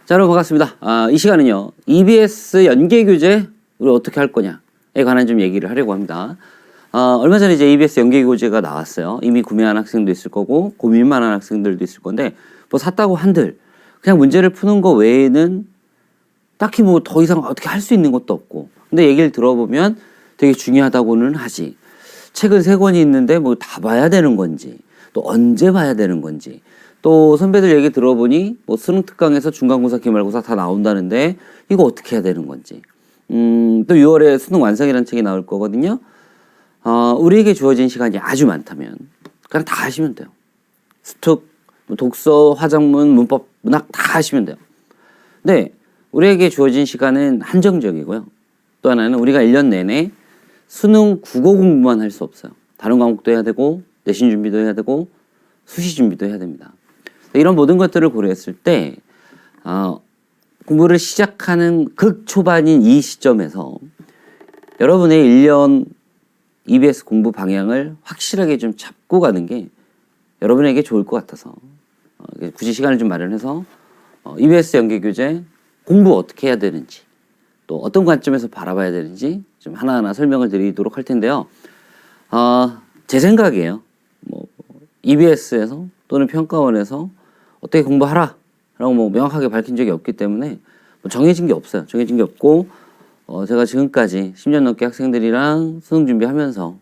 자, 여러분 반갑습니다. 이 시간은요, EBS 연계 교재 우리 어떻게 할 거냐에 관한 좀 얘기를 하려고 합니다. 얼마 전에 이제 EBS 연계 교재가 나왔어요. 이미 구매한 학생도 있을 거고 고민만 한 학생들도 있을 건데 뭐 샀다고 한들 그냥 문제를 푸는 거 외에는 딱히 뭐 더 이상 어떻게 할 수 있는 것도 없고, 근데 얘기를 들어보면 되게 중요하다고는 하지. 책은 3권이 있는데 뭐 다 봐야 되는 건지, 또 언제 봐야 되는 건지, 또 선배들 얘기 들어보니 뭐 수능 특강에서 중간고사, 기말고사 다 나온다는데 이거 어떻게 해야 되는 건지. 또 6월에 수능 완성이라는 책이 나올 거거든요. 우리에게 주어진 시간이 아주 많다면 그냥 다 하시면 돼요. 수특, 독서, 화작문, 문법, 문학 다 하시면 돼요. 근데 우리에게 주어진 시간은 한정적이고요. 또 하나는 우리가 1년 내내 수능 국어 공부만 할 수 없어요. 다른 과목도 해야 되고 내신 준비도 해야 되고 수시 준비도 해야 됩니다. 이런 모든 것들을 고려했을 때 공부를 시작하는 극초반인 이 시점에서 여러분의 1년 EBS 공부 방향을 확실하게 좀 잡고 가는 게 여러분에게 좋을 것 같아서 굳이 시간을 좀 마련해서 EBS 연계 교재 공부 어떻게 해야 되는지, 또 어떤 관점에서 바라봐야 되는지 좀 하나하나 설명을 드리도록 할 텐데요. 제 생각이에요. 뭐 EBS에서 또는 평가원에서 어떻게 공부하라 라고 뭐 명확하게 밝힌 적이 없기 때문에 뭐 정해진 게 없어요. 정해진 게 없고, 제가 지금까지 10년 넘게 학생들이랑 수능 준비하면서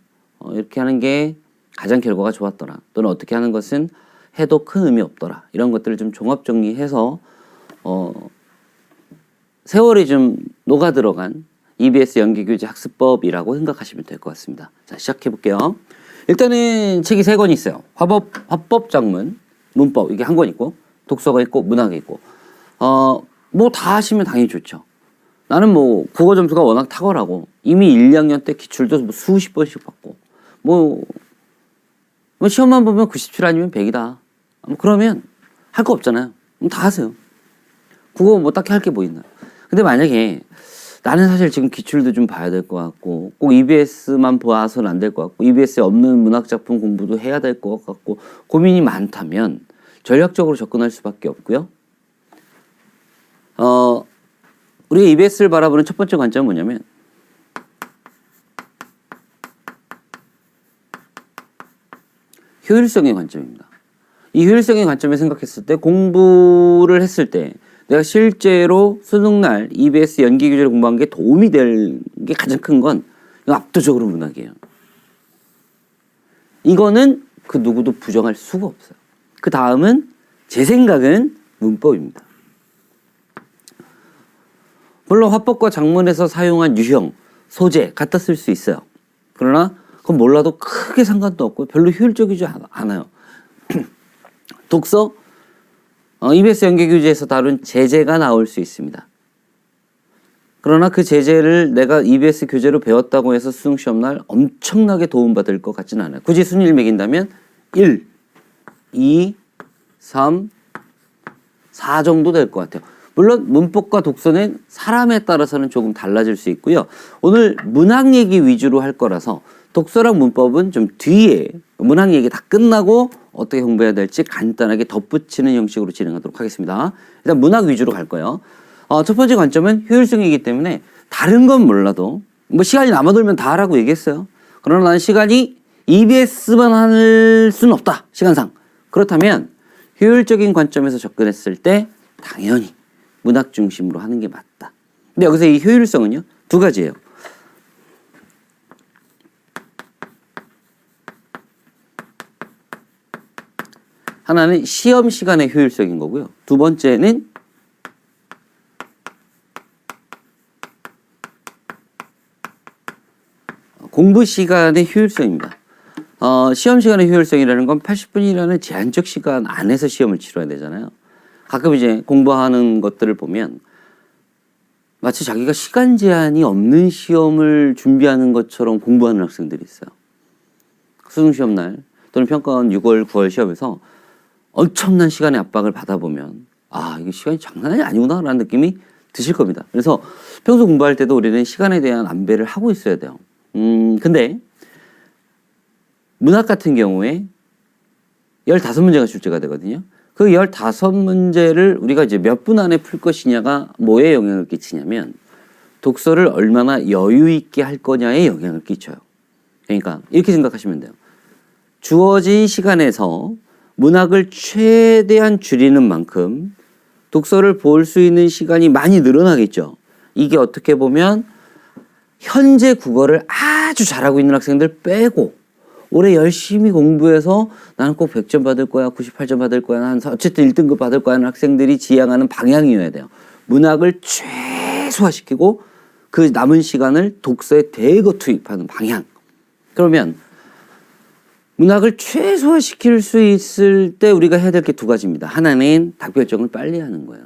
이렇게 하는 게 가장 결과가 좋았더라, 또는 어떻게 하는 것은 해도 큰 의미 없더라, 이런 것들을 좀 종합 정리해서 세월이 좀 녹아 들어간 EBS 연계교재 학습법이라고 생각하시면 될 것 같습니다. 자, 시작해 볼게요. 일단은 책이 3권이 있어요. 화법 작문, 문법 이게 한 권 있고, 독서가 있고, 문학이 있고. 뭐 다 하시면 당연히 좋죠. 나는 뭐 국어 점수가 워낙 탁월하고 이미 1, 2학년 때 기출도 뭐 수십 번씩 받고 뭐 시험만 보면 97 아니면 100이다. 그러면 할 거 없잖아요. 다 하세요. 국어 뭐 딱히 할 게 뭐 있나. 근데 만약에 나는 사실 지금 기출도 좀 봐야 될 것 같고, 꼭 EBS만 봐서는 안 될 것 같고, EBS에 없는 문학작품 공부도 해야 될 것 같고, 고민이 많다면 전략적으로 접근할 수밖에 없고요. 우리가 EBS를 바라보는 첫 번째 관점은 뭐냐면, 효율성의 관점입니다. 이 효율성의 관점에 생각했을 때, 공부를 했을 때 내가 실제로 수능날 EBS 연계 교재를 공부한 게 도움이 될 게 가장 큰 건 압도적으로 문학이에요. 이거는 그 누구도 부정할 수가 없어요. 그 다음은 제 생각은 문법입니다. 물론 화법과 작문에서 사용한 유형, 소재 갖다 쓸 수 있어요. 그러나 그건 몰라도 크게 상관도 없고 별로 효율적이지 않아요. 독서, EBS 연계 교재에서 다룬 제재가 나올 수 있습니다. 그러나 그 제재를 내가 EBS 교재로 배웠다고 해서 수능 시험날 엄청나게 도움받을 것 같지는 않아요. 굳이 순위를 매긴다면 1, 2, 3, 4 정도 될 것 같아요. 물론 문법과 독서는 사람에 따라서는 조금 달라질 수 있고요. 오늘 문학 얘기 위주로 할 거라서 독서랑 문법은 좀 뒤에 문학 얘기 다 끝나고 어떻게 공부해야 될지 간단하게 덧붙이는 형식으로 진행하도록 하겠습니다. 일단 문학 위주로 갈 거예요. 첫 번째 관점은 효율성이기 때문에 다른 건 몰라도 뭐 시간이 남아돌면 다 하라고 얘기했어요. 그러나 나는 시간이 EBS만 할 수는 없다, 시간상. 그렇다면 효율적인 관점에서 접근했을 때 당연히 문학 중심으로 하는 게 맞다. 근데 여기서 이 효율성은요, 2가지예요. 하나는 시험 시간의 효율성인 거고요. 2번째는 공부 시간의 효율성입니다. 시험 시간의 효율성이라는 건 80분이라는 제한적 시간 안에서 시험을 치러야 되잖아요. 가끔 이제 공부하는 것들을 보면 마치 자기가 시간 제한이 없는 시험을 준비하는 것처럼 공부하는 학생들이 있어요. 수능 시험날 또는 평가원 6월, 9월 시험에서 엄청난 시간의 압박을 받아보면 이게 시간이 장난이 아니구나 라는 느낌이 드실 겁니다. 그래서 평소 공부할 때도 우리는 시간에 대한 안배를 하고 있어야 돼요. 근데 문학 같은 경우에 15문제가 출제가 되거든요. 그 그 15문제를 우리가 이제 몇 분 안에 풀 것이냐가 뭐에 영향을 끼치냐면 독서를 얼마나 여유 있게 할 거냐에 영향을 끼쳐요. 그러니까 이렇게 생각하시면 돼요. 주어진 시간에서 문학을 최대한 줄이는 만큼 독서를 볼 수 있는 시간이 많이 늘어나겠죠. 이게 어떻게 보면 현재 국어를 아주 잘하고 있는 학생들 빼고 올해 열심히 공부해서 나는 꼭 100점 받을 거야, 98점 받을 거야, 난 어쨌든 1등급 받을 거야 하는 학생들이 지향하는 방향이어야 돼요. 문학을 최소화시키고 그 남은 시간을 독서에 대거 투입하는 방향. 그러면 문학을 최소화시킬 수 있을 때 우리가 해야 될 게 두 가지입니다. 하나는 답결정을 빨리 하는 거예요.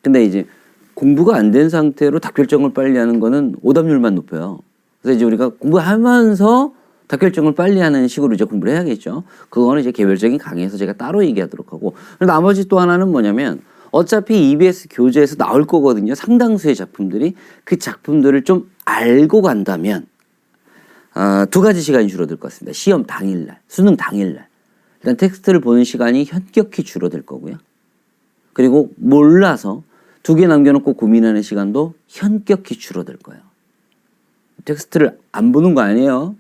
근데 이제 공부가 안 된 상태로 답결정을 빨리 하는 거는 오답률만 높여요. 그래서 이제 우리가 공부하면서 답결정을 빨리 하는 식으로 이제 공부를 해야겠죠. 그거는 이제 개별적인 강의에서 제가 따로 얘기하도록 하고. 나머지 또 하나는 뭐냐면 어차피 EBS 교재에서 나올 거거든요. 상당수의 작품들이. 그 작품들을 좀 알고 간다면 두 가지 시간이 줄어들 것 같습니다. 시험 당일날, 수능 당일날. 일단 텍스트를 보는 시간이 현격히 줄어들 거고요. 그리고 몰라서 2개 남겨놓고 고민하는 시간도 현격히 줄어들 거예요. 텍스트를 안 보는 거 아니에요.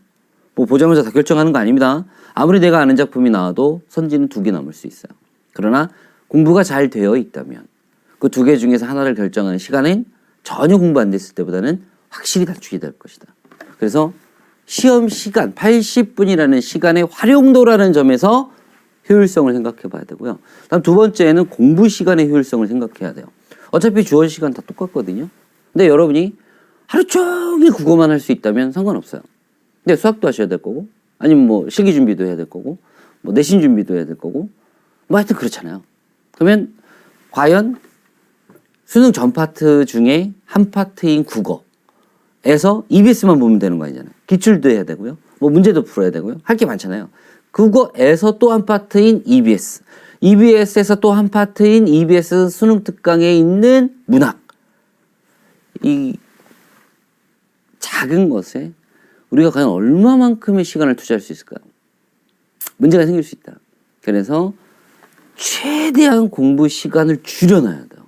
뭐 보자마자 다 결정하는 거 아닙니다. 아무리 내가 아는 작품이 나와도 선지는 2개 남을 수 있어요. 그러나 공부가 잘 되어 있다면 그 2개 중에서 하나를 결정하는 시간은 전혀 공부 안 됐을 때보다는 확실히 단축이 될 것이다. 그래서 시험 시간 80분이라는 시간의 활용도라는 점에서 효율성을 생각해 봐야 되고요. 다음 두 번째는 공부 시간의 효율성을 생각해야 돼요. 어차피 주어진 시간 다 똑같거든요. 근데 여러분이 하루 종일 국어만 할 수 있다면 상관없어요. 근데 수학도 하셔야 될 거고, 아니면 뭐 실기 준비도 해야 될 거고, 뭐 내신 준비도 해야 될 거고, 뭐 하여튼 그렇잖아요. 그러면 과연 수능 전 파트 중에 한 파트인 국어에서 EBS만 보면 되는 거 아니잖아요. 기출도 해야 되고요. 뭐 문제도 풀어야 되고요. 할 게 많잖아요. 국어에서 또 한 파트인 EBS. EBS에서 또 한 파트인 EBS 수능 특강에 있는 문학. 이 작은 것에 우리가 과연 얼마만큼의 시간을 투자할 수 있을까요? 문제가 생길 수 있다. 그래서 최대한 공부 시간을 줄여놔야 돼요.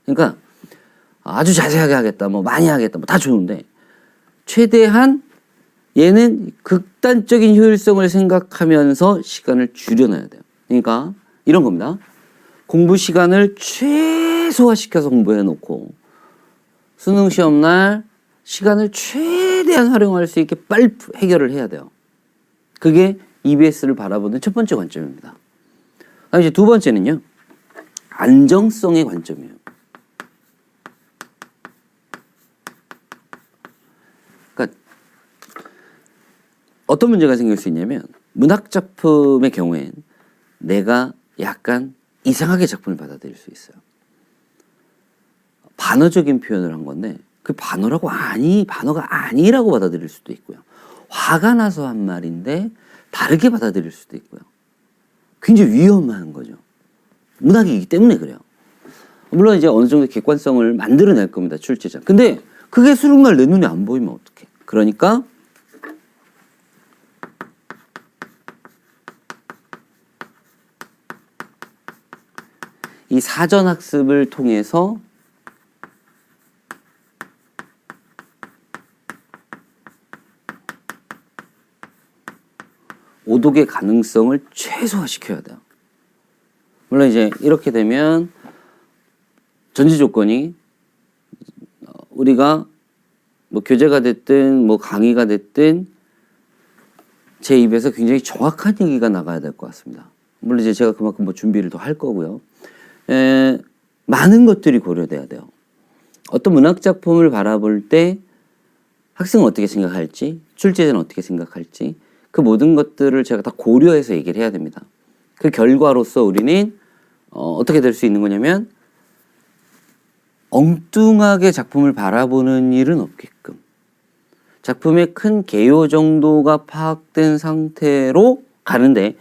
그러니까 아주 자세하게 하겠다, 뭐 많이 하겠다, 뭐 다 좋은데 최대한 얘는 극단적인 효율성을 생각하면서 시간을 줄여놔야 돼요. 그러니까 이런 겁니다. 공부 시간을 최소화시켜서 공부해 놓고 수능 시험 날 시간을 최대한 활용할 수 있게 빨리 해결을 해야 돼요. 그게 EBS를 바라보는 첫 번째 관점입니다. 이제 두 번째는요. 안정성의 관점이에요. 그러니까 어떤 문제가 생길 수 있냐면 문학 작품의 경우엔 내가 약간 이상하게 작품을 받아들일 수 있어요. 반어적인 표현을 한 건데 그 반어가 아니라고 받아들일 수도 있고요. 화가 나서 한 말인데 다르게 받아들일 수도 있고요. 굉장히 위험한 거죠. 문학이기 때문에 그래요. 물론 이제 어느 정도 객관성을 만들어낼 겁니다. 출제자. 근데 그게 수능날 내 눈에 안 보이면 어떡해. 그러니까 이 사전학습을 통해서 오독의 가능성을 최소화시켜야 돼요. 물론 이제 이렇게 되면 전제 조건이 우리가 뭐 교재가 됐든 뭐 강의가 됐든 제 입에서 굉장히 정확한 얘기가 나가야 될 것 같습니다. 물론 이제 제가 그만큼 뭐 준비를 더 할 거고요. 많은 것들이 고려돼야 돼요. 어떤 문학 작품을 바라볼 때 학생은 어떻게 생각할지, 출제자는 어떻게 생각할지 그 모든 것들을 제가 다 고려해서 얘기를 해야 됩니다. 그 결과로서 우리는 어떻게 될 수 있는 거냐면 엉뚱하게 작품을 바라보는 일은 없게끔 작품의 큰 개요 정도가 파악된 상태로 가는데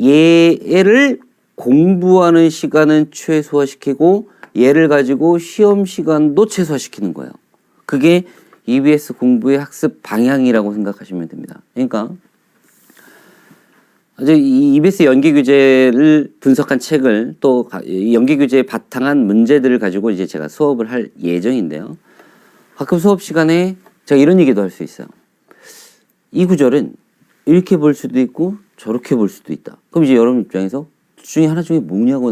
얘를 공부하는 시간은 최소화시키고 얘를 가지고 시험 시간도 최소화시키는 거예요. 그게 EBS 공부의 학습 방향이라고 생각하시면 됩니다. 그러니까 이제 이 EBS 연계 규제를 분석한 책을 또 이 연계 규제에 바탕한 문제들을 가지고 이제 제가 수업을 할 예정인데요. 가끔 수업 시간에 제가 이런 얘기도 할 수 있어요. 이 구절은 이렇게 볼 수도 있고 저렇게 볼 수도 있다. 그럼 이제 여러분 입장에서 둘 중에 하나 중에 뭐냐고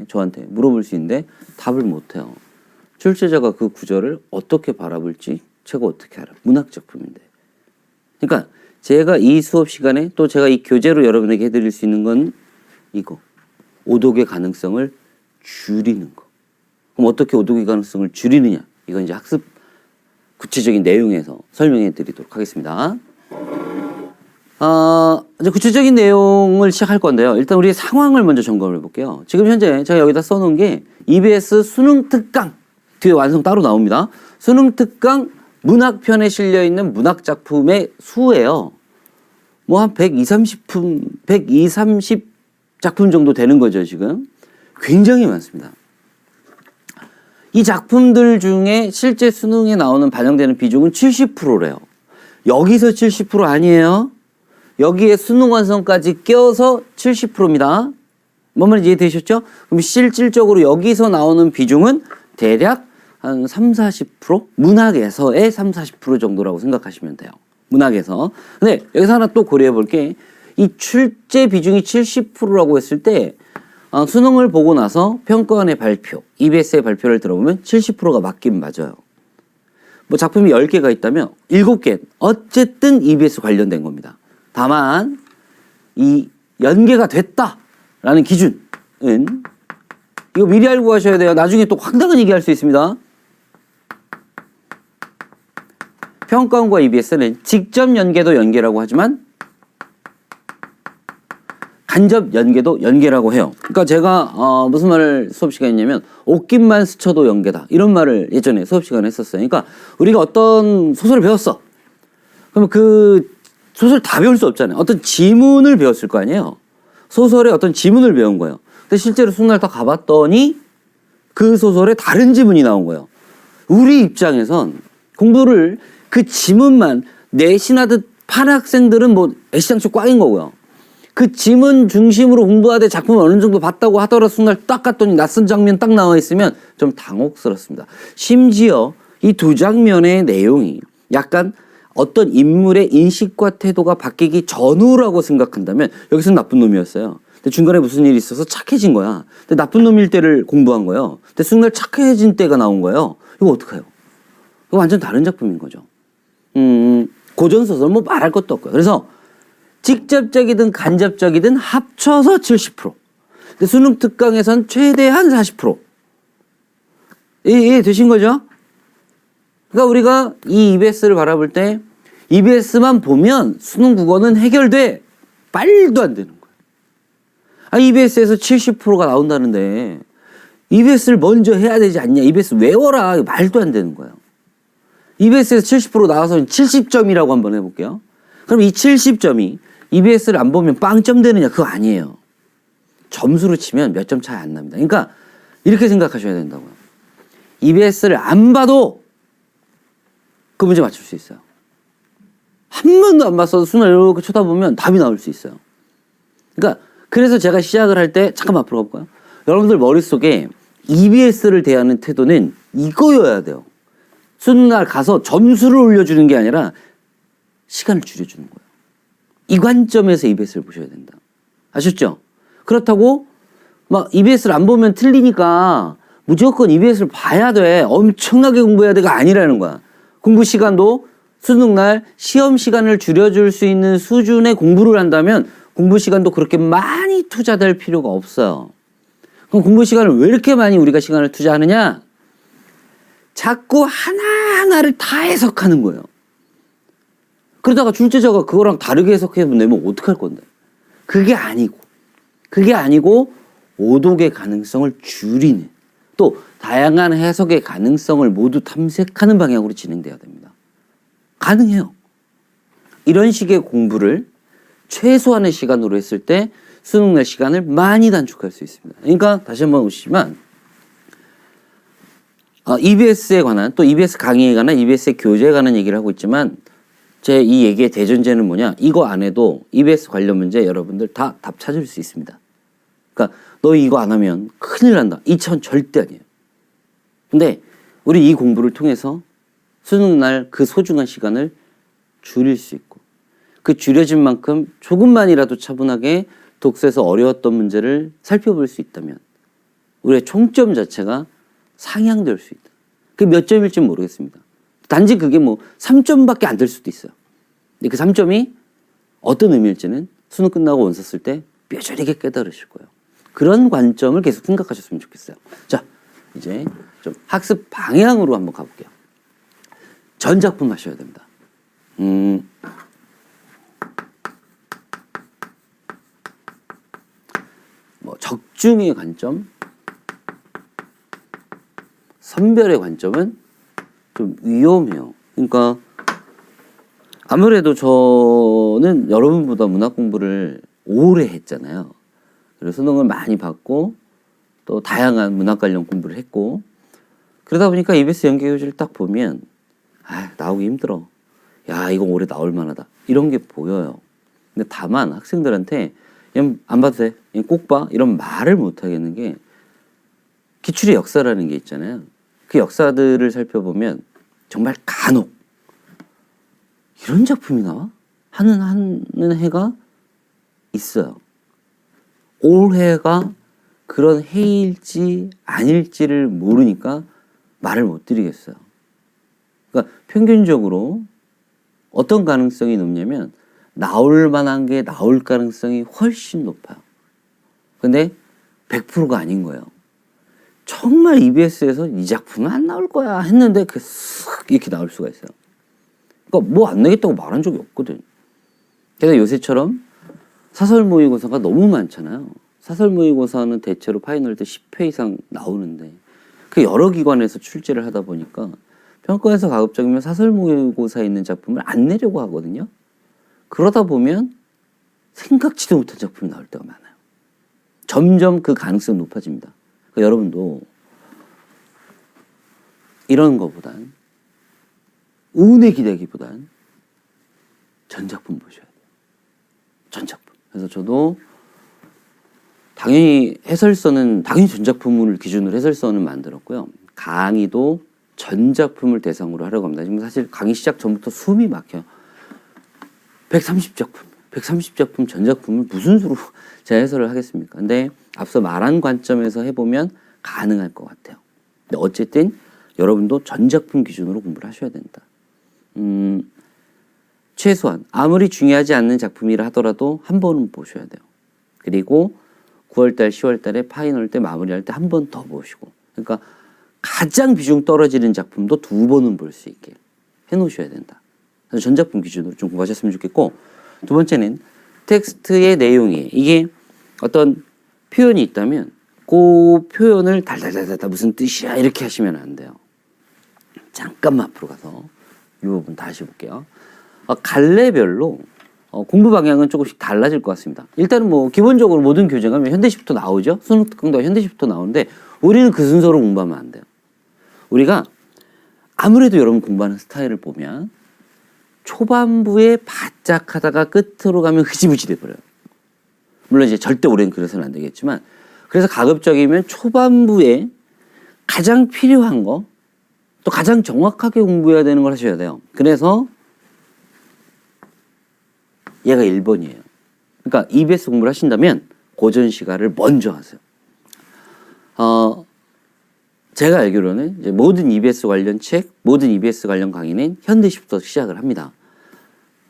저한테 물어볼 수 있는데 답을 못 해요. 출제자가 그 구절을 어떻게 바라볼지 제가 어떻게 알아? 문학 작품인데. 그러니까 제가 이 수업 시간에 또 제가 이 교재로 여러분에게 해드릴 수 있는 건 이거. 오독의 가능성을 줄이는 거. 그럼 어떻게 오독의 가능성을 줄이느냐? 이건 이제 학습 구체적인 내용에서 설명해 드리도록 하겠습니다. 이제 구체적인 내용을 시작할 건데요. 일단 우리 상황을 먼저 점검을 해볼게요. 지금 현재 제가 여기다 써놓은 게 EBS 수능 특강. 뒤에 완성 따로 나옵니다. 수능 특강 문학편에 실려있는 문학작품의 수예요. 뭐 한 120, 30작품 정도 되는 거죠, 지금. 굉장히 많습니다. 이 작품들 중에 실제 수능에 나오는 반영되는 비중은 70%래요. 여기서 70% 아니에요. 여기에 수능 완성까지 껴서 70%입니다. 뭔 말인지 이해되셨죠? 그럼 실질적으로 여기서 나오는 비중은 대략 한 30-40%? 문학에서의 30-40% 정도라고 생각하시면 돼요. 문학에서. 근데 여기서 하나 또 고려해 볼게. 이 출제 비중이 70%라고 했을 때 수능을 보고 나서 평가원의 발표, EBS의 발표를 들어보면 70%가 맞긴 맞아요. 뭐 작품이 10개가 있다면 7개 어쨌든 EBS 관련된 겁니다. 다만 이 연계가 됐다라는 기준은 이거 미리 알고 가셔야 돼요. 나중에 또 황당한 얘기 할 수 있습니다. 평가원과 EBS는 직접 연계도 연계라고 하지만 간접 연계도 연계라고 해요. 그러니까 제가 무슨 말을 수업 시간에 했냐면 옷깃만 스쳐도 연계다. 이런 말을 예전에 수업 시간에 했었어요. 그러니까 우리가 어떤 소설을 배웠어. 그러면 그 소설 다 배울 수 없잖아요. 어떤 지문을 배웠을 거 아니에요. 소설의 어떤 지문을 배운 거예요. 근데 실제로 수능을 다 가봤더니 그 소설에 다른 지문이 나온 거예요. 우리 입장에선 공부를 그 지문만 내신하듯 판 학생들은 뭐 애시당초 꽝인 거고요. 그 지문 중심으로 공부하되 작품을 어느 정도 봤다고 하더라도 수능날 딱 갔더니 낯선 장면 딱 나와 있으면 좀 당혹스럽습니다. 심지어 이 두 장면의 내용이 약간 어떤 인물의 인식과 태도가 바뀌기 전후라고 생각한다면 여기서는 나쁜 놈이었어요. 근데 중간에 무슨 일이 있어서 착해진 거야. 근데 나쁜 놈일 때를 공부한 거예요. 근데 수능날 착해진 때가 나온 거예요. 이거 어떡해요? 이거 완전 다른 작품인 거죠. 고전소설 뭐 말할 것도 없고요. 그래서 직접적이든 간접적이든 합쳐서 70%. 근데 수능 특강에선 최대한 40%. 이해 되신 거죠? 그러니까 우리가 이 EBS를 바라볼 때 EBS만 보면 수능 국어는 해결돼. 말도 안 되는 거예요. EBS에서 70%가 나온다는데 EBS를 먼저 해야 되지 않냐. EBS 외워라. 말도 안 되는 거예요. EBS에서 70% 나와서 70점이라고 한번 해볼게요. 그럼 이 70점이 EBS를 안 보면 빵점 되느냐? 그거 아니에요. 점수로 치면 몇 점 차이 안 납니다. 그러니까 이렇게 생각하셔야 된다고요. EBS를 안 봐도 그 문제 맞출 수 있어요. 한 번도 안 봤어도 수능 이렇게 쳐다보면 답이 나올 수 있어요. 그러니까 그래서 제가 시작을 할 때 잠깐만 앞으로 가볼까요? 여러분들 머릿속에 EBS를 대하는 태도는 이거여야 돼요. 수능날 가서 점수를 올려주는 게 아니라 시간을 줄여주는 거예요. 이 관점에서 EBS를 보셔야 된다. 아셨죠? 그렇다고 막 EBS를 안 보면 틀리니까 무조건 EBS를 봐야 돼. 엄청나게 공부해야 돼가 아니라는 거야. 공부 시간도 수능날 시험 시간을 줄여줄 수 있는 수준의 공부를 한다면 공부 시간도 그렇게 많이 투자될 필요가 없어요. 그럼 공부 시간을 왜 이렇게 많이 우리가 시간을 투자하느냐? 자꾸 하나하나를 다 해석하는 거예요. 그러다가 출제자가 그거랑 다르게 해석해 내면 어떡할 건데? 그게 아니고 오독의 가능성을 줄이는 또 다양한 해석의 가능성을 모두 탐색하는 방향으로 진행돼야 됩니다. 가능해요. 이런 식의 공부를 최소한의 시간으로 했을 때 수능날 시간을 많이 단축할 수 있습니다. 그러니까 다시 한번 보시면 EBS에 관한 또 EBS 강의에 관한 EBS의 교재에 관한 얘기를 하고 있지만 제 이 얘기의 대전제는 뭐냐? 이거 안 해도 EBS 관련 문제 여러분들 다 답 찾을 수 있습니다. 그러니까 너 이거 안 하면 큰일 난다. 2차원 절대 아니에요. 근데 우리 이 공부를 통해서 수능 날 그 소중한 시간을 줄일 수 있고 그 줄여진 만큼 조금만이라도 차분하게 독서에서 어려웠던 문제를 살펴볼 수 있다면 우리의 총점 자체가 상향될 수 있다. 그게 몇 점일지 모르겠습니다. 단지 그게 뭐 3점밖에 안 될 수도 있어요. 근데 그 3점이 어떤 의미일지는 수능 끝나고 원서 쓸 때 뼈저리게 깨달으실 거예요. 그런 관점을 계속 생각하셨으면 좋겠어요. 자, 이제 좀 학습 방향으로 한번 가볼게요. 전작품 하셔야 됩니다. 뭐 적중의 관점, 선별의 관점은 좀 위험해요. 그러니까 아무래도 저는 여러분보다 문학 공부를 오래 했잖아요. 그래서 수능을 많이 받고 또 다양한 문학 관련 공부를 했고 그러다 보니까 EBS 연계교재를 딱 보면 나오기 힘들어. 야, 이거 올해 나올 만하다. 이런 게 보여요. 근데 다만 학생들한테 안 봐도 돼. 꼭 봐. 이런 말을 못 하겠는 게 기출의 역사라는 게 있잖아요. 그 역사들을 살펴보면 정말 간혹 이런 작품이 나와? 하는 해가 있어요. 올해가 그런 해일지 아닐지를 모르니까 말을 못 드리겠어요. 그러니까 평균적으로 어떤 가능성이 높냐면 나올 만한 게 나올 가능성이 훨씬 높아요. 근데 100%가 아닌 거예요. 정말 EBS에서 이 작품은 안 나올 거야 했는데 그 쓱 이렇게 나올 수가 있어요. 그러니까 뭐 안 내겠다고 말한 적이 없거든. 그래서 요새처럼 사설 모의고사가 너무 많잖아요. 사설 모의고사는 대체로 파이널 때 10회 이상 나오는데 그 여러 기관에서 출제를 하다 보니까 평가에서 가급적이면 사설 모의고사에 있는 작품을 안 내려고 하거든요. 그러다 보면 생각지도 못한 작품이 나올 때가 많아요. 점점 그 가능성이 높아집니다. 그러니까 여러분도 이런 거보단 운에 기대기보단 전작품 보셔야 돼요. 전작품. 그래서 저도 당연히 전작품을 기준으로 해설서는 만들었고요. 강의도 전작품을 대상으로 하려고 합니다. 지금 사실 강의 시작 전부터 숨이 막혀요. 130작품 전작품을 무슨 수로 제가 해설을 하겠습니까? 근데 앞서 말한 관점에서 해보면 가능할 것 같아요. 근데 어쨌든 여러분도 전작품 기준으로 공부를 하셔야 된다. 최소한 아무리 중요하지 않는 작품이라 하더라도 한 번은 보셔야 돼요. 그리고 9월달, 10월달에 파이널 때 마무리할 때 한 번 더 보시고 그러니까 가장 비중 떨어지는 작품도 2번은 볼 수 있게 해놓으셔야 된다. 그래서 전작품 기준으로 좀 공부하셨으면 좋겠고 두 번째는 텍스트의 내용이 이게 어떤 표현이 있다면 그 표현을 달달달달 무슨 뜻이야 이렇게 하시면 안 돼요. 잠깐만 앞으로 가서 이 부분 다시 볼게요. 갈래별로 공부 방향은 조금씩 달라질 것 같습니다. 일단은 뭐 기본적으로 모든 교재가 현대시부터 나오죠. 수능 특강도 현대시부터 나오는데 우리는 그 순서로 공부하면 안 돼요. 우리가 아무래도 여러분 공부하는 스타일을 보면 초반부에 바짝 하다가 끝으로 가면 흐지부지 돼버려요. 물론 이제 절대 오래는 그래서는 안 되겠지만 그래서 가급적이면 초반부에 가장 필요한 거 또 가장 정확하게 공부해야 되는 걸 하셔야 돼요. 그래서 얘가 1번이에요. 그러니까 EBS 공부를 하신다면 고전 시가를 먼저 하세요. 제가 알기로는 이제 모든 EBS 관련 책, 모든 EBS 관련 강의는 현대시부터 시작을 합니다.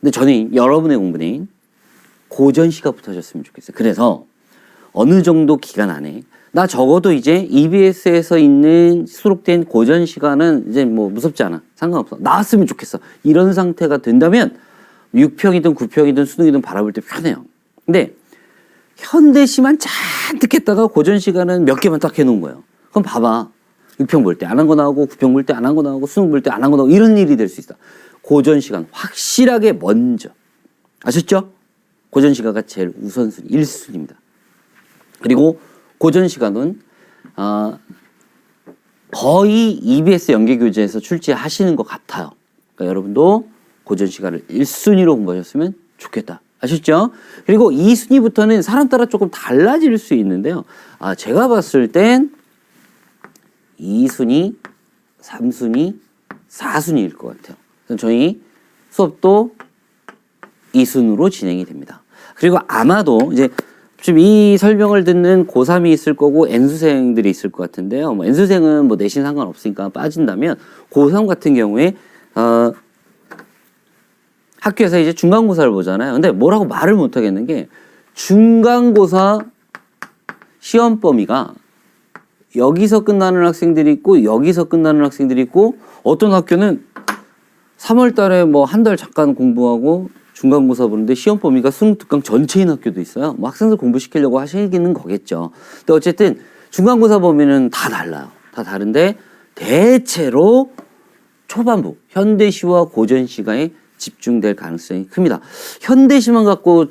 근데 저는 여러분의 공부는 고전 시가부터 하셨으면 좋겠어요. 그래서 어느 정도 기간 안에 나 적어도 이제 EBS에서 있는 수록된 고전 시간은 이제 뭐 무섭지 않아. 상관없어. 나왔으면 좋겠어. 이런 상태가 된다면 6평이든 9평이든 수능이든 바라볼 때 편해요. 근데 현대시만 잔뜩 했다가 고전 시간은 몇 개만 딱 해놓은 거예요. 그럼 봐봐. 6평 볼 때 안 한 거 나오고 9평 볼 때 안 한 거 나오고 수능 볼 때 안 한 거 나오고 이런 일이 될 수 있어. 고전 시간 확실하게 먼저. 아셨죠? 고전 시간가 제일 우선순위 1순위입니다. 그리고 고전 시간은 거의 EBS 연계교재에서 출제하시는 것 같아요. 그러니까 여러분도 고전시가를 1순위로 공부하셨으면 좋겠다. 아셨죠? 그리고 2순위부터는 사람 따라 조금 달라질 수 있는데요. 제가 봤을 땐 2순위, 3순위, 4순위일 것 같아요. 그래서 저희 수업도 2순으로 진행이 됩니다. 그리고 아마도 이제 지금 이 설명을 듣는 고3이 있을 거고 N수생들이 있을 것 같은데요. 뭐 N수생은 뭐 내신 상관없으니까 빠진다면 고3 같은 경우에 학교에서 이제 중간고사를 보잖아요. 근데 뭐라고 말을 못 하겠는 게 중간고사 시험 범위가 여기서 끝나는 학생들이 있고 여기서 끝나는 학생들이 있고 어떤 학교는 3월 달에 뭐 한 달 잠깐 공부하고 중간고사 보는데 시험 범위가 수능 특강 전체인 학교도 있어요. 뭐 학생들 공부시키려고 하시기는 거겠죠. 근데 어쨌든 중간고사 범위는 다 달라요. 다 다른데 대체로 초반부 현대시와 고전시가에 집중될 가능성이 큽니다. 현대시만 갖고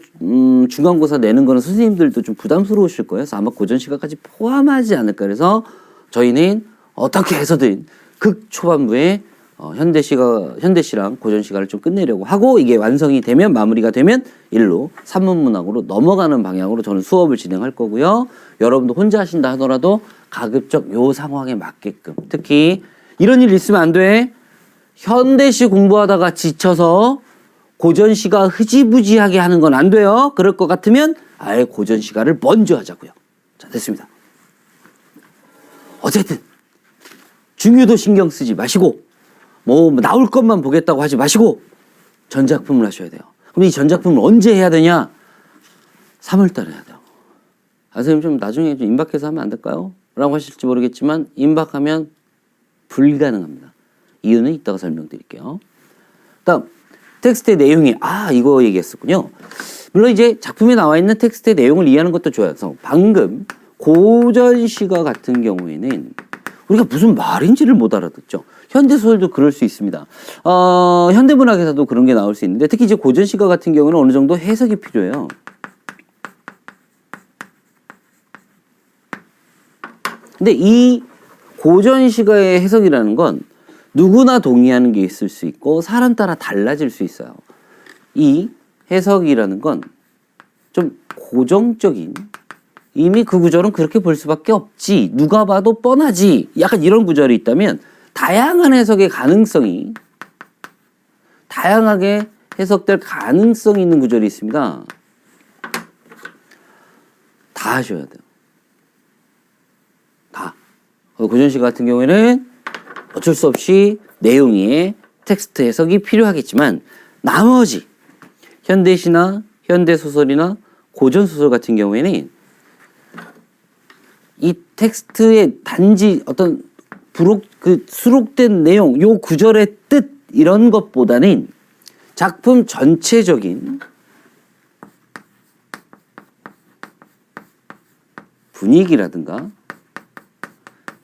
중간고사 내는 거는 선생님들도 좀 부담스러우실 거예요. 그래서 아마 고전시가까지 포함하지 않을까. 그래서 저희는 어떻게 해서든 극초반부에 현대시랑 고전시가를 좀 끝내려고 하고 이게 완성이 되면 마무리가 되면 일로 산문문학으로 넘어가는 방향으로 저는 수업을 진행할 거고요. 여러분도 혼자 하신다 하더라도 가급적 요 상황에 맞게끔 특히 이런 일 있으면 안 돼. 현대시 공부하다가 지쳐서 고전시가 흐지부지하게 하는 건 안 돼요. 그럴 것 같으면 아예 고전시가를 먼저 하자고요. 자, 됐습니다. 어쨌든 중요도 신경 쓰지 마시고 뭐 나올 것만 보겠다고 하지 마시고 전작품을 하셔야 돼요. 그럼 이 전작품을 언제 해야 되냐? 3월 달에 해야 돼요. 선생님 좀 나중에 좀 임박해서 하면 안 될까요? 라고 하실지 모르겠지만 임박하면 불가능합니다. 이유는 이따가 설명드릴게요. 다음 텍스트의 내용이 이거 얘기했었군요. 물론 이제 작품에 나와 있는 텍스트의 내용을 이해하는 것도 좋아요. 그래서 방금 고전시가 같은 경우에는 우리가 무슨 말인지를 못 알아듣죠. 현대소설도 그럴 수 있습니다. 현대문학에서도 그런 게 나올 수 있는데 특히 이제 고전시가 같은 경우는 어느 정도 해석이 필요해요. 근데 이 고전시가의 해석이라는 건 누구나 동의하는 게 있을 수 있고 사람 따라 달라질 수 있어요. 이 해석이라는 건 좀 고정적인 이미 그 구절은 그렇게 볼 수밖에 없지 누가 봐도 뻔하지 약간 이런 구절이 있다면 다양한 해석의 가능성이 다양하게 해석될 가능성이 있는 구절이 있습니다. 다 하셔야 돼요. 다. 고전시가 같은 경우에는 어쩔 수 없이 내용에 텍스트 해석이 필요하겠지만 나머지 현대시나 현대소설이나 고전소설 같은 경우에는 이 텍스트의 단지 어떤 수록된 내용, 요 구절의 뜻 이런 것보다는 작품 전체적인 분위기라든가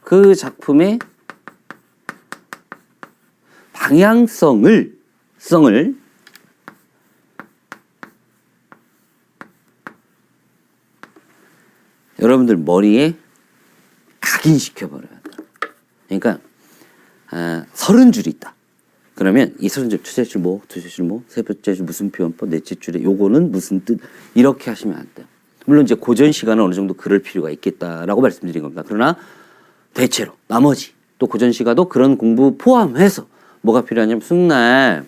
그 작품의 방향성을 여러분들 머리에 각인시켜버려야 돼요. 그러니까 30줄이 있다. 그러면 이 30줄 첫째 줄 뭐, 둘째 줄 뭐, 세 번째 줄 무슨 표현법, 넷째 줄에 요거는 무슨 뜻 이렇게 하시면 안 돼요. 물론 이제 고전 시간은 어느 정도 그럴 필요가 있겠다라고 말씀드린 겁니다. 그러나 대체로 나머지 또 고전 시가도 그런 공부 포함해서 뭐가 필요하냐면 수능날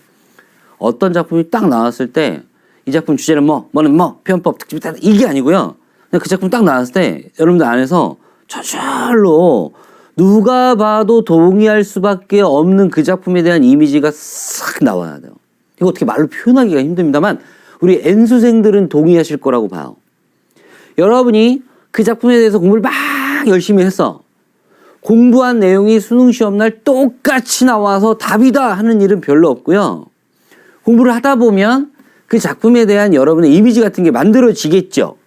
어떤 작품이 딱 나왔을 때 이 작품 주제는 뭐는 표현법 특집 이게 아니고요. 그냥 그 작품 딱 나왔을 때 여러분들 안에서 저절로 누가 봐도 동의할 수밖에 없는 그 작품에 대한 이미지가 싹 나와야 돼요. 이거 어떻게 말로 표현하기가 힘듭니다만 우리 N수생들은 동의하실 거라고 봐요. 여러분이 그 작품에 대해서 공부를 막 열심히 했어. 공부한 내용이 수능시험날 똑같이 나와서 답이다 하는 일은 별로 없고요. 공부를 하다 보면 그 작품에 대한 여러분의 이미지 같은 게 만들어지겠죠.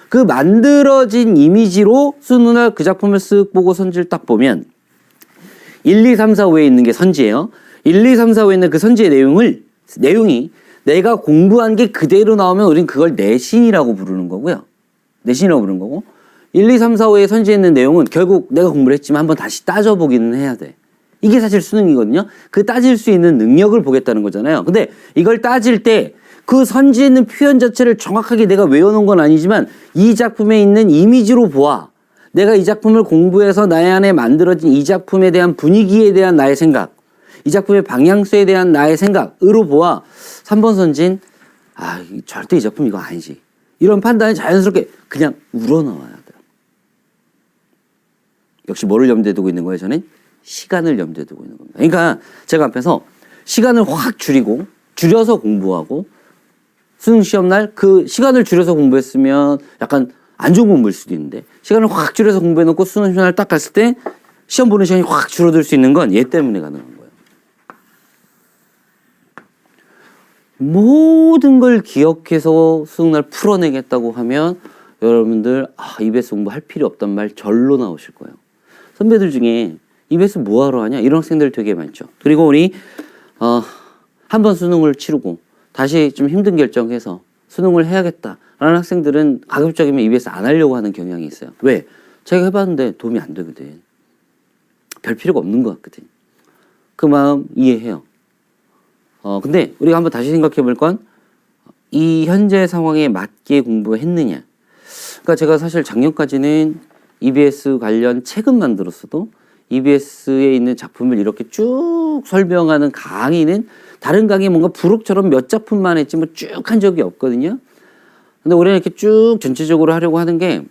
그 만들어진 이미지로 수능날 그 작품을 쓱 보고 선지를 딱 보면 1, 2, 3, 4, 5에 있는 게 선지예요. 1, 2, 3, 4, 5에 있는 그 선지의 내용이 내가 공부한 게 그대로 나오면 우린 그걸 내신이라고 부르는 거고요. 내신이라고 부르는 거고 1, 2, 3, 4, 5에 선지에 있는 내용은 결국 내가 공부를 했지만 한번 다시 따져보기는 해야 돼. 이게 사실 수능이거든요. 그 따질 수 있는 능력을 보겠다는 거잖아요. 근데 이걸 따질 때 그 선지에 있는 표현 자체를 정확하게 내가 외워놓은 건 아니지만 이 작품에 있는 이미지로 보아. 내가 이 작품을 공부해서 나의 안에 만들어진 이 작품에 대한 분위기에 대한 나의 생각, 이 작품의 방향성에 대한 나의 생각으로 보아 3번 선진 절대 이 작품 이거 아니지. 이런 판단이 자연스럽게 그냥 우러나와야 돼요. 역시 뭐를 염두에 두고 있는 거예요? 저는 시간을 염두에 두고 있는 겁니다. 그러니까 제가 앞에서 시간을 확 줄여서 공부하고 수능 시험날 그 시간을 줄여서 공부했으면 약간 안 좋은 공부일 수도 있는데 시간을 확 줄여서 공부해놓고 수능 시험날 딱 갔을 때 시험 보는 시간이 확 줄어들 수 있는 건 얘 때문에 가능한 거예요. 모든 걸 기억해서 수능날 풀어내겠다고 하면 여러분들 EBS 공부할 필요 없단 말 절로 나오실 거예요. 선배들 중에 EBS 뭐하러 하냐 이런 학생들 되게 많죠. 그리고 우리 한 번 수능을 치르고 다시 좀 힘든 결정해서 수능을 해야겠다라는 학생들은 가급적이면 EBS 안 하려고 하는 경향이 있어요. 왜? 제가 해봤는데 도움이 안 되거든. 별 필요가 없는 것 같거든. 그 마음 이해해요. 근데 우리가 한번 다시 생각해 볼 건 이 현재 상황에 맞게 공부했느냐. 그러니까 제가 사실 작년까지는 EBS 관련 책은 만들었어도 EBS에 있는 작품을 이렇게 쭉 설명하는 강의는 다른 강의 뭔가 부록처럼 몇 작품만 했지 뭐 쭉 한 적이 없거든요. 근데 올해는 이렇게 쭉 전체적으로 하려고 하는 게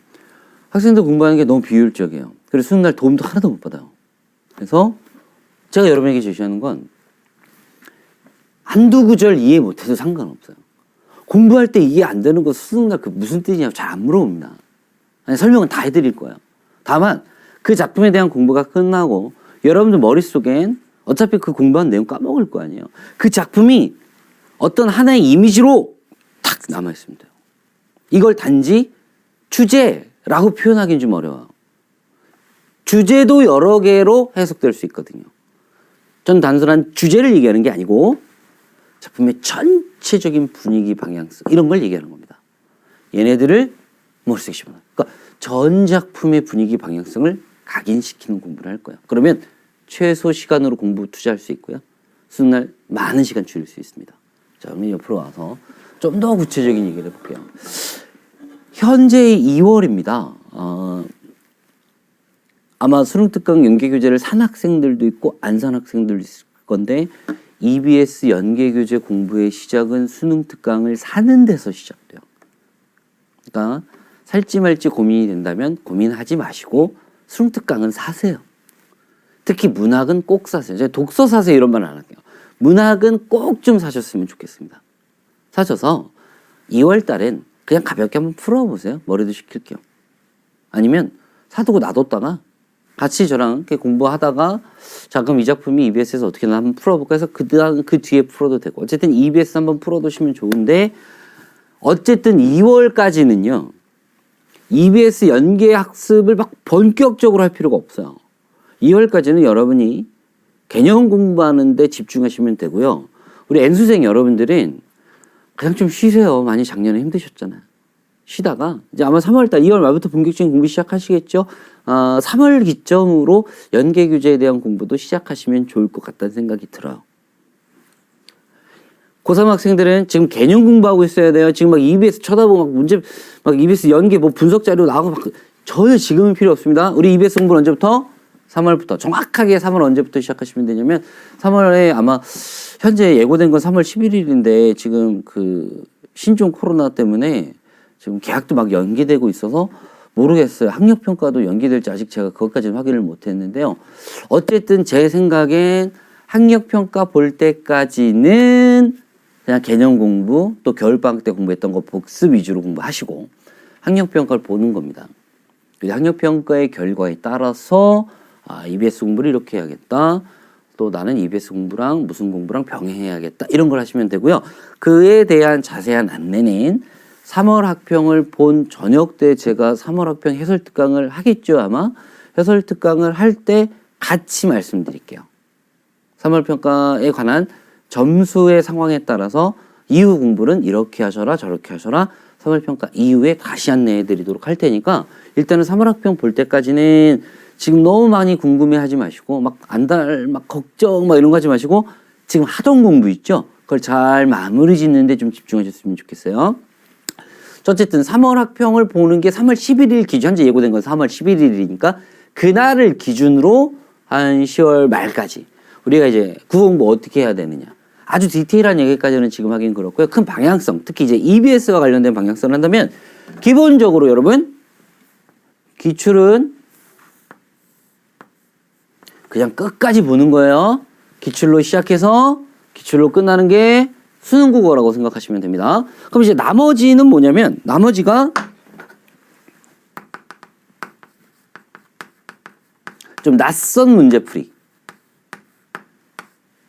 학생들 공부하는 게 너무 비효율적이에요. 그래서 수능날 도움도 하나도 못 받아요. 그래서 제가 여러분에게 제시하는 건 한두 구절 이해 못해도 상관없어요. 공부할 때 이해 안 되는 거 수능날 그 무슨 뜻이냐고 잘 안 물어봅니다. 아니, 설명은 다 해드릴 거예요. 다만 그 작품에 대한 공부가 끝나고 여러분들 머릿속엔 어차피 그 공부한 내용 까먹을 거 아니에요. 그 작품이 어떤 하나의 이미지로 탁 남아있으면 돼요. 이걸 단지 주제라고 표현하기는 좀 어려워요. 주제도 여러 개로 해석될 수 있거든요. 전 단순한 주제를 얘기하는 게 아니고 작품의 전체적인 분위기, 방향성 이런 걸 얘기하는 겁니다. 얘네들을 머릿속에 집어넣어요. 그러니까 전 작품의 분위기, 방향성을 각인시키는 공부를 할 거예요. 그러면 최소 시간으로 공부 투자할 수 있고요. 수능날 많은 시간 줄일 수 있습니다. 자, 그러면 옆으로 와서 좀 더 구체적인 얘기를 해볼게요. 현재 2월입니다. 아마 수능특강 연계교재를 산 학생들도 있고 안 산 학생들도 있을 건데 EBS 연계교재 공부의 시작은 수능특강을 사는 데서 시작돼요. 그러니까 살지 말지 고민이 된다면 고민하지 마시고 수능특강은 사세요. 특히 문학은 꼭 사세요. 제가 독서 사세요 이런 말 안 할게요. 문학은 꼭 좀 사셨으면 좋겠습니다. 사셔서 2월 달엔 그냥 가볍게 한번 풀어보세요. 머리도 식힐 겸. 아니면 사두고 놔뒀다가 같이 저랑 이렇게 공부하다가 자 그럼 이 작품이 EBS에서 어떻게 나 한번 풀어볼까 해서 그 뒤에 풀어도 되고 어쨌든 EBS 한번 풀어두시면 좋은데 어쨌든 2월까지는요. EBS 연계 학습을 막 본격적으로 할 필요가 없어요. 2월까지는 여러분이 개념 공부하는데 집중하시면 되고요. 우리 N수생 여러분들은 그냥 좀 쉬세요. 많이 작년에 힘드셨잖아요. 쉬다가 이제 아마 3월달 2월 말부터 본격적인 공부 시작하시겠죠. 3월 기점으로 연계교재에 대한 공부도 시작하시면 좋을 것 같다는 생각이 들어요. 고3 학생들은 지금 개념 공부하고 있어야 돼요. 지금 막 EBS 쳐다보고 막 문제 막 EBS 연계 뭐 분석 자료 나오고 막 전혀 지금은 필요 없습니다. 우리 EBS 공부는 언제부터? 3월부터. 정확하게 3월 언제부터 시작하시면 되냐면 3월에 아마 현재 예고된 건 3월 11일인데 지금 그 신종 코로나 때문에 지금 계약도 막 연기되고 있어서 모르겠어요. 학력평가도 연기될지 아직 제가 그것까지는 확인을 못했는데요. 어쨌든 제 생각엔 학력평가 볼 때까지는 그냥 개념 공부 또 겨울방학 때 공부했던 거 복습 위주로 공부하시고 학력평가를 보는 겁니다. 학력평가의 결과에 따라서 EBS 공부를 이렇게 해야겠다. 또 나는 EBS 공부랑 무슨 공부랑 병행해야겠다. 이런 걸 하시면 되고요. 그에 대한 자세한 안내는 3월 학평을 본 저녁 때 제가 3월 학평 해설특강을 하겠죠. 아마 해설특강을 할 때 같이 말씀드릴게요. 3월 평가에 관한 점수의 상황에 따라서 이후 공부는 이렇게 하셔라 저렇게 하셔라 3월 평가 이후에 다시 안내해 드리도록 할 테니까 일단은 3월 학평 볼 때까지는 지금 너무 많이 궁금해하지 마시고 막 안달 막 걱정 막 이런 거 하지 마시고 지금 하던 공부 있죠? 그걸 잘 마무리 짓는데 좀 집중하셨으면 좋겠어요. 어쨌든 3월 학평을 보는 게 3월 11일 기준, 현재 예고된 건 3월 11일이니까 그날을 기준으로 한 10월 말까지 우리가 이제 국어공부 어떻게 해야 되느냐. 아주 디테일한 얘기까지는 지금 하긴 그렇고요. 큰 방향성, 특히 이제 EBS와 관련된 방향성을 한다면 기본적으로 여러분 기출은 그냥 끝까지 보는 거예요. 기출로 시작해서 기출로 끝나는 게 수능 국어라고 생각하시면 됩니다. 그럼 이제 나머지는 뭐냐면 나머지가 좀 낯선 문제풀이.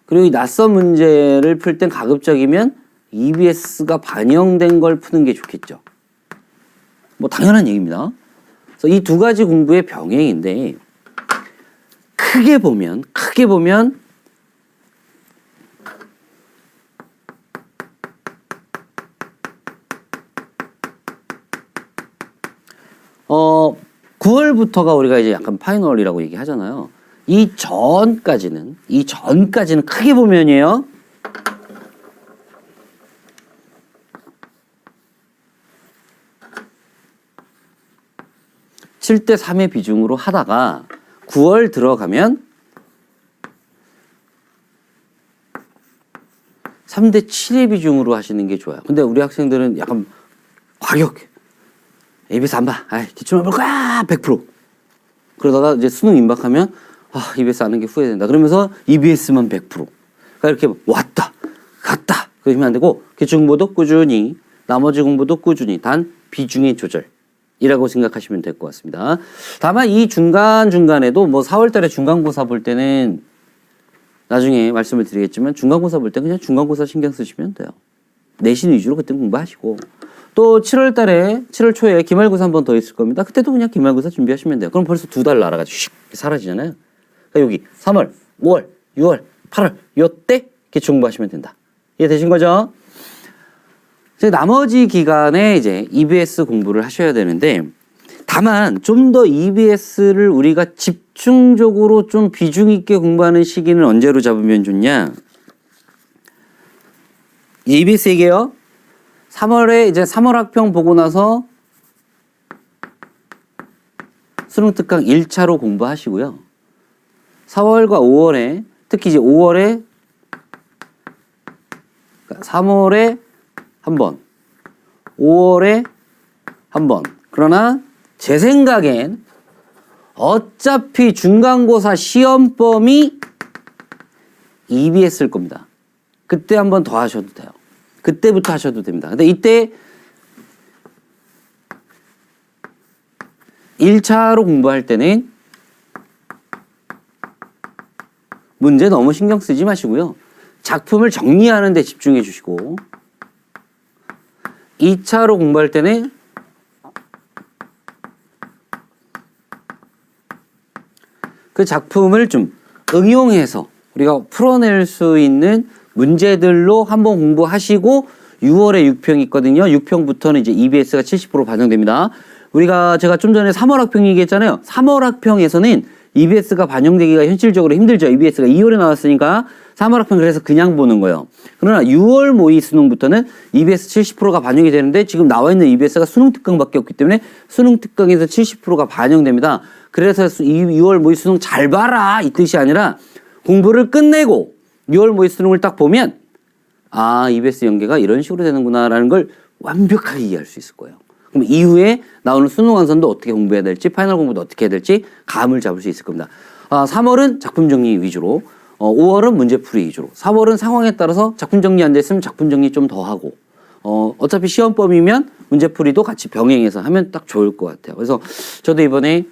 그리고 이 낯선 문제를 풀 땐 가급적이면 EBS가 반영된 걸 푸는 게 좋겠죠. 뭐 당연한 얘기입니다. 그래서 이 두 가지 공부의 병행인데 크게 보면 어 9월부터가 우리가 이제 약간 파이널이라고 얘기하잖아요. 이 전까지는 크게 보면이에요. 칠 대 3의 비중으로 하다가 9월 들어가면 3대 7의 비중으로 하시는 게 좋아요. 근데 우리 학생들은 약간 과격해. EBS 안 봐. 기출만 볼 거야. 100%. 그러다가 이제 수능 임박하면 EBS 아는 게 후회된다. 그러면서 EBS만 100%. 그러니까 이렇게 왔다 갔다 그러시면 안 되고 기출 공부도 꾸준히 나머지 공부도 꾸준히 단 비중의 조절이라고 생각하시면 될 것 같습니다. 다만 이 중간중간에도 뭐 4월 달에 중간고사 볼 때는 나중에 말씀을 드리겠지만 중간고사 볼 때 그냥 중간고사 신경 쓰시면 돼요. 내신 위주로 그때 공부하시고 또 7월 달에 7월 초에 기말고사 한 번 더 있을 겁니다. 그때도 그냥 기말고사 준비하시면 돼요. 그럼 벌써 2달 날아가지고 슉 사라지잖아요. 그러니까 여기 3월, 5월, 6월, 8월 요때 기출 공부하시면 된다. 이해되신 거죠? 나머지 기간에 이제 EBS 공부를 하셔야 되는데 다만 좀 더 EBS를 우리가 집중적으로 좀 비중 있게 공부하는 시기는 언제로 잡으면 좋냐? EBS 얘기해요. 3월에 이제 3월 학평 보고 나서 수능 특강 1차로 공부하시고요. 4월과 5월에 특히 이제 5월에 3월에 한 번, 5월에 한 번. 그러나 제 생각엔 어차피 중간고사 시험범위 EBS일 겁니다. 그때 한 번 더 하셔도 돼요. 그때부터 하셔도 됩니다. 근데 이때 1차로 공부할 때는 문제 너무 신경 쓰지 마시고요. 작품을 정리하는 데 집중해 주시고 2차로 공부할 때는 그 작품을 좀 응용해서 우리가 풀어낼 수 있는 문제들로 한번 공부하시고 6월에 6평 있거든요. 6평부터는 이제 EBS가 70% 반영됩니다. 제가 좀 전에 3월 학평 얘기했잖아요. 3월 학평에서는 EBS가 반영되기가 현실적으로 힘들죠. EBS가 2월에 나왔으니까 3월 학평 그래서 그냥 보는 거예요. 그러나 6월 모의 수능부터는 EBS 70%가 반영이 되는데 지금 나와 있는 EBS가 수능 특강밖에 없기 때문에 수능 특강에서 70%가 반영됩니다. 그래서 6월 모의 수능 잘 봐라 이 뜻이 아니라 공부를 끝내고 6월 모의 수능을 딱 보면 EBS 연계가 이런 식으로 되는구나 라는 걸 완벽하게 이해할 수 있을 거예요. 그럼 이후에 나오는 수능 완선도 어떻게 공부해야 될지 파이널 공부도 어떻게 해야 될지 감을 잡을 수 있을 겁니다. 3월은 작품 정리 위주로 5월은 문제풀이 위주로 4월은 상황에 따라서 작품 정리 안 됐으면 작품 정리 좀 더 하고 어차피 시험범위면 문제풀이도 같이 병행해서 하면 딱 좋을 것 같아요. 그래서 저도 이번에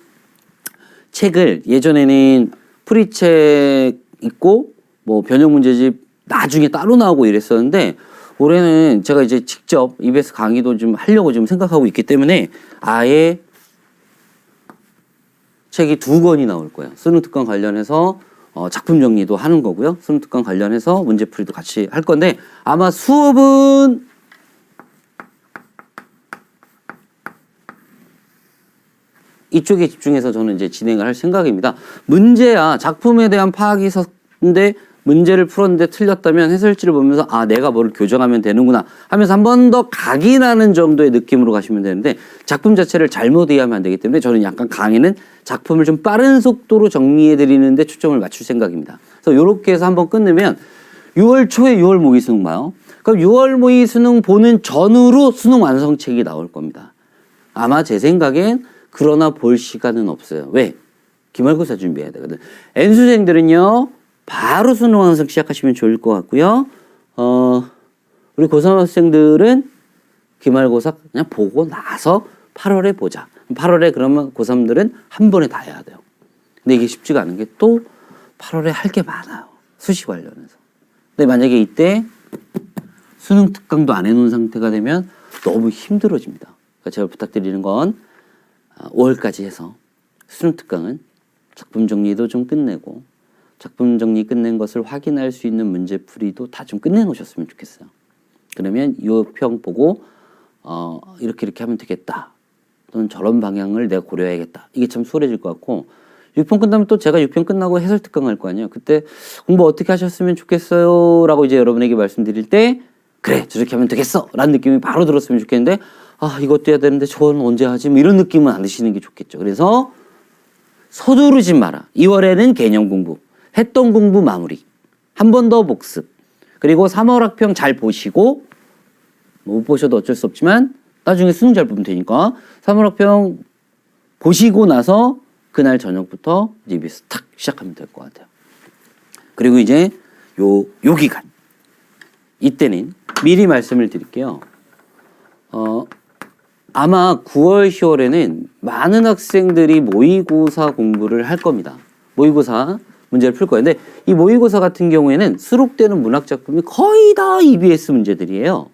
책을 예전에는 풀이책 있고 뭐 변형 문제집 나중에 따로 나오고 이랬었는데 올해는 제가 이제 직접 EBS 강의도 좀 하려고 지금 생각하고 있기 때문에 아예 책이 2권이 나올 거예요. 수능 특강 관련해서 작품 정리도 하는 거고요. 수능 특강 관련해서 문제풀이도 같이 할 건데 아마 수업은 이쪽에 집중해서 저는 이제 진행을 할 생각입니다. 문제야 작품에 대한 파악이 있었는데 문제를 풀었는데 틀렸다면 해설지를 보면서 아 내가 뭐를 교정하면 되는구나 하면서 한 번 더 각인하는 정도의 느낌으로 가시면 되는데 작품 자체를 잘못 이해하면 안 되기 때문에 저는 약간 강의는 작품을 좀 빠른 속도로 정리해 드리는데 초점을 맞출 생각입니다. 그래서 이렇게 해서 한번 끝내면 6월 초에 6월 모의 수능 봐요. 그럼 6월 모의 수능 보는 전후로 수능 완성책이 나올 겁니다. 아마 제 생각엔 그러나 볼 시간은 없어요. 왜? 기말고사 준비해야 되거든. N수생들은요. 바로 수능 완성 시작하시면 좋을 것 같고요. 우리 고3 학생들은 기말고사 그냥 보고 나서 8월에 보자. 8월에 그러면 고3들은 한 번에 다 해야 돼요. 근데 이게 쉽지가 않은 게 또 8월에 할 게 많아요. 수시 관련해서. 근데 만약에 이때 수능 특강도 안 해놓은 상태가 되면 너무 힘들어집니다. 그러니까 제가 부탁드리는 건 5월까지 해서 수능 특강은 작품 정리도 좀 끝내고 작품 정리 끝낸 것을 확인할 수 있는 문제풀이도 다 좀 끝내놓으셨으면 좋겠어요. 그러면 이 평 보고 이렇게 하면 되겠다. 또는 저런 방향을 내가 고려해야겠다. 이게 참 수월해질 것 같고 6편 끝나면 또 제가 6편 끝나고 해설 특강 할 거 아니에요. 그때 공부 어떻게 하셨으면 좋겠어요 라고 이제 여러분에게 말씀드릴 때 그래 저렇게 하면 되겠어 라는 느낌이 바로 들었으면 좋겠는데 아 이것도 해야 되는데 저건 언제 하지? 뭐 이런 느낌은 안 드시는 게 좋겠죠. 그래서 서두르지 마라. 2월에는 개념 공부, 했던 공부 마무리, 한 번 더 복습, 그리고 3월 학평 잘 보시고 못 보셔도 어쩔 수 없지만 나중에 수능 잘 보면 되니까 3월 학평 보시고 나서 그날 저녁부터 이제 EBS 탁 시작하면 될 것 같아요. 그리고 이제 요 기간 이때는 미리 말씀을 드릴게요. 아마 9월, 10월에는 많은 학생들이 모의고사 공부를 할 겁니다. 모의고사 문제를 풀 거예요. 근데 이 모의고사 같은 경우에는 수록되는 문학작품이 거의 다 EBS 문제들이에요.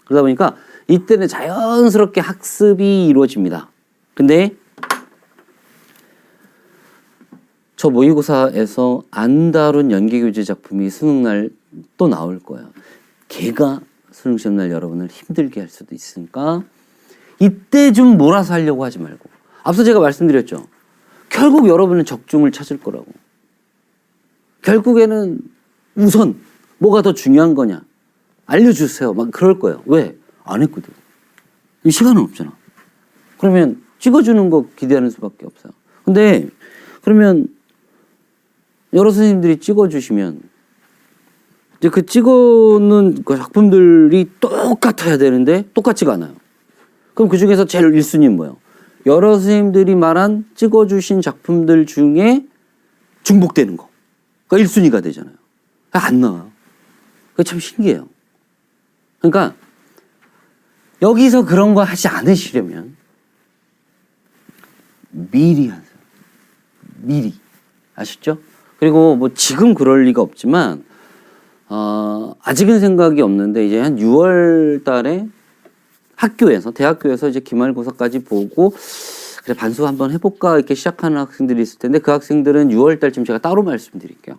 그러다 보니까 이때는 자연스럽게 학습이 이루어집니다. 근데 저 모의고사에서 안 다룬 연계교재 작품이 수능날 또 나올 거예요. 걔가 수능시험날 여러분을 힘들게 할 수도 있으니까 이때 좀 몰아서 하려고 하지 말고 앞서 제가 말씀드렸죠. 결국 여러분은 적중을 찾을 거라고. 결국에는 우선 뭐가 더 중요한 거냐 알려주세요. 막 그럴 거예요. 왜? 안 했거든. 이 시간은 없잖아. 그러면 찍어주는 거 기대하는 수밖에 없어요. 근데 그러면 여러 선생님들이 찍어주시면 이제 그 찍어놓은 그 작품들이 똑같아야 되는데 똑같지가 않아요. 그럼 그 중에서 제일 1순위는 뭐예요? 여러 선생님들이 말한 찍어주신 작품들 중에 중복되는 거. 그러니까 1순위가 되잖아요. 안 나와요. 그게 참 신기해요. 그러니까 여기서 그런 거 하지 않으시려면 미리 하세요. 미리. 아셨죠? 그리고 뭐 지금 그럴 리가 없지만 아직은 생각이 없는데 이제 한 6월 달에 학교에서 대학교에서 이제 기말고사까지 보고 그래 반수 한번 해볼까 이렇게 시작하는 학생들이 있을 텐데 그 학생들은 6월 달쯤 제가 따로 말씀드릴게요.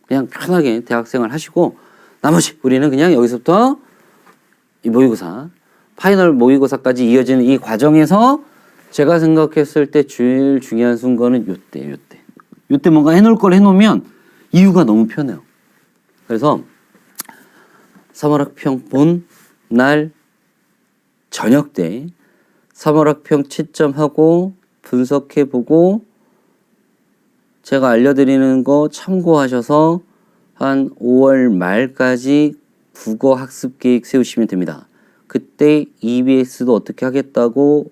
그냥 편하게 대학생활 하시고 나머지 우리는 그냥 여기서부터 이 모의고사 파이널 모의고사까지 이어지는 이 과정에서 제가 생각했을 때 제일 중요한 순간은 요때 뭔가 해놓을 걸 해놓으면 이유가 너무 편해요. 그래서 3월 학평 본 날 저녁 때 3월 학평 채점하고 분석해보고 제가 알려드리는 거 참고하셔서 한 5월 말까지 국어 학습 계획 세우시면 됩니다. 그때 EBS도 어떻게 하겠다고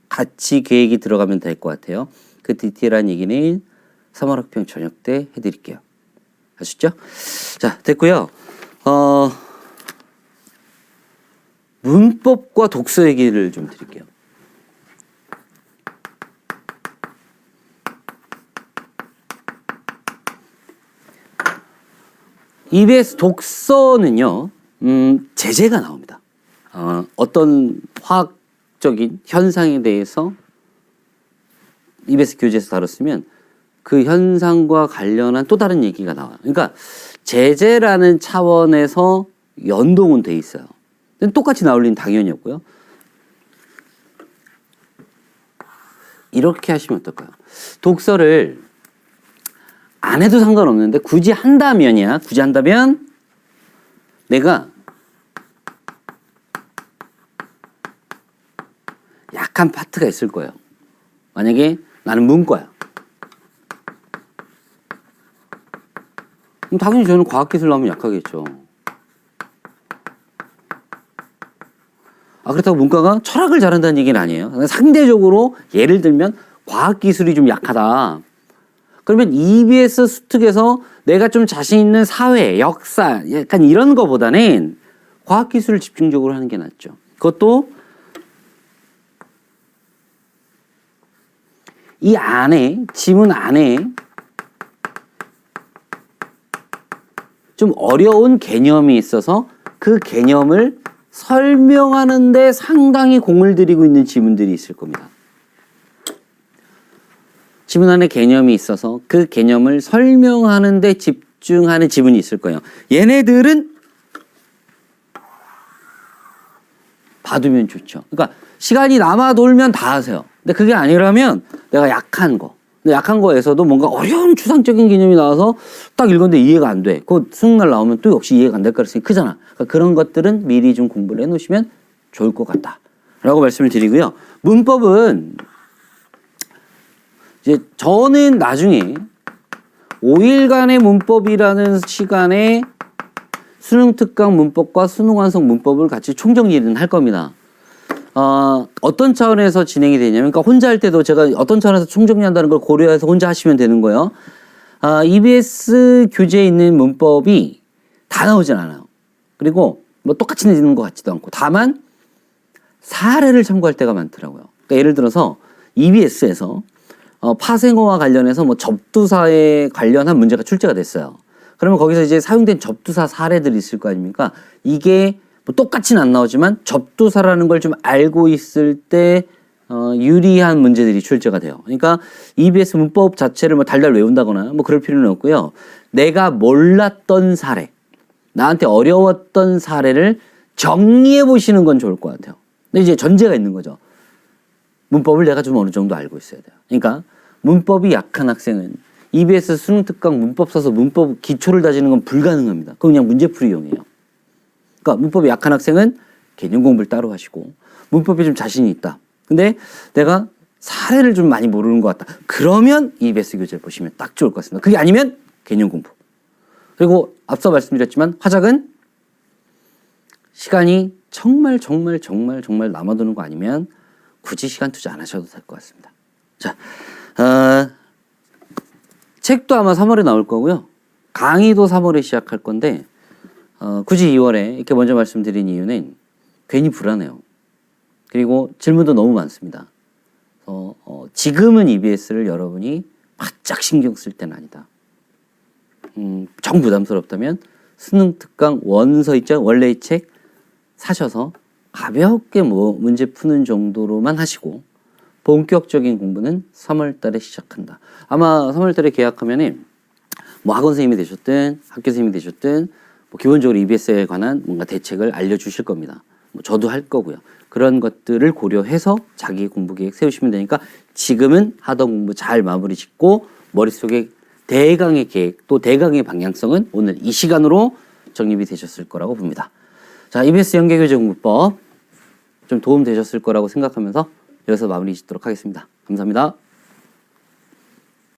같이 계획이 들어가면 될 것 같아요. 그 디테일한 얘기는 3월 학평 저녁 때 해드릴게요. 아셨죠? 자, 됐고요. 문법과 독서 얘기를 좀 드릴게요. EBS 독서는요, 제재가 나옵니다. 어떤 화학적인 현상에 대해서 EBS 교재에서 다뤘으면 그 현상과 관련한 또 다른 얘기가 나와요. 그러니까 제재라는 차원에서 연동은 돼 있어요. 똑같이 나올 리는 당연히 없고요. 이렇게 하시면 어떨까요? 독서를 안 해도 상관없는데 굳이 한다면이야. 굳이 한다면 내가 약한 파트가 있을 거예요. 만약에 나는 문과야. 그럼 당연히 저는 과학기술 나오면 약하겠죠. 그렇다고 문과가 철학을 잘한다는 얘기는 아니에요. 상대적으로 예를 들면 과학기술이 좀 약하다. 그러면 EBS 수특에서 내가 좀 자신 있는 사회, 역사, 약간 이런 거보다는 과학기술을 집중적으로 하는 게 낫죠. 그것도 이 안에, 지문 안에 좀 어려운 개념이 있어서 그 개념을 설명하는데 상당히 공을 들이고 있는 지문들이 있을 겁니다. 지문 안에 개념이 있어서 그 개념을 설명하는데 집중하는 지문이 있을 거예요. 얘네들은 봐두면 좋죠. 그러니까 시간이 남아 돌면 다 하세요. 근데 그게 아니라면 내가 약한 거. 근데 약한 거에서도 뭔가 어려운 추상적인 개념이 나와서 딱 읽었는데 이해가 안 돼. 그 수능날 나오면 또 역시 이해가 안 될 가능성이 크잖아. 그러니까 그런 것들은 미리 좀 공부를 해놓으시면 좋을 것 같다. 라고 말씀을 드리고요. 문법은 이제 저는 나중에 5일간의 문법이라는 시간에 수능 특강 문법과 수능 완성 문법을 같이 총정리는 할 겁니다. 어떤 차원에서 진행이 되냐면, 그러니까 혼자 할 때도 제가 어떤 차원에서 총정리한다는 걸 고려해서 혼자 하시면 되는 거예요. EBS 교재에 있는 문법이 다 나오진 않아요. 그리고 뭐 똑같이 내는 것 같지도 않고, 다만 사례를 참고할 때가 많더라고요. 그러니까 예를 들어서 EBS에서 파생어와 관련해서 뭐 접두사에 관련한 문제가 출제가 됐어요. 그러면 거기서 이제 사용된 접두사 사례들이 있을 거 아닙니까? 이게 뭐 똑같이는 안 나오지만 접두사라는 걸 좀 알고 있을 때 유리한 문제들이 출제가 돼요. 그러니까 EBS 문법 자체를 뭐 달달 외운다거나 뭐 그럴 필요는 없고요. 내가 몰랐던 사례, 나한테 어려웠던 사례를 정리해 보시는 건 좋을 것 같아요. 근데 이제 전제가 있는 거죠. 문법을 내가 좀 어느 정도 알고 있어야 돼요. 그러니까 문법이 약한 학생은 EBS 수능 특강 문법 써서 문법 기초를 다지는 건 불가능합니다. 그건 그냥 문제풀이용이에요. 그러니까 문법이 약한 학생은 개념 공부를 따로 하시고, 문법에 좀 자신이 있다. 근데 내가 사례를 좀 많이 모르는 것 같다. 그러면 EBS 교재를 보시면 딱 좋을 것 같습니다. 그게 아니면 개념 공부. 그리고 앞서 말씀드렸지만 화작은 시간이 정말 남아도는 거 아니면 굳이 시간 투자 안 하셔도 될 것 같습니다. 자, 책도 아마 3월에 나올 거고요. 강의도 3월에 시작할 건데 굳이 2월에 이렇게 먼저 말씀드린 이유는 괜히 불안해요. 그리고 질문도 너무 많습니다. 지금은 EBS를 여러분이 바짝 신경 쓸 때는 아니다. 정 부담스럽다면 수능 특강 원서 있죠? 원래의 책 사셔서 가볍게 뭐 문제 푸는 정도로만 하시고, 본격적인 공부는 3월 달에 시작한다. 아마 3월 달에 계약하면은 뭐 학원 선생님이 되셨든 학교 선생님이 되셨든 뭐 기본적으로 EBS에 관한 뭔가 대책을 알려주실 겁니다. 뭐 저도 할 거고요. 그런 것들을 고려해서 자기 공부 계획 세우시면 되니까 지금은 하던 공부 잘 마무리 짓고 머릿속에 대강의 계획 또 대강의 방향성은 오늘 이 시간으로 정립이 되셨을 거라고 봅니다. 자, EBS 연계교재 공부법 좀 도움 되셨을 거라고 생각하면서 여기서 마무리 짓도록 하겠습니다. 감사합니다.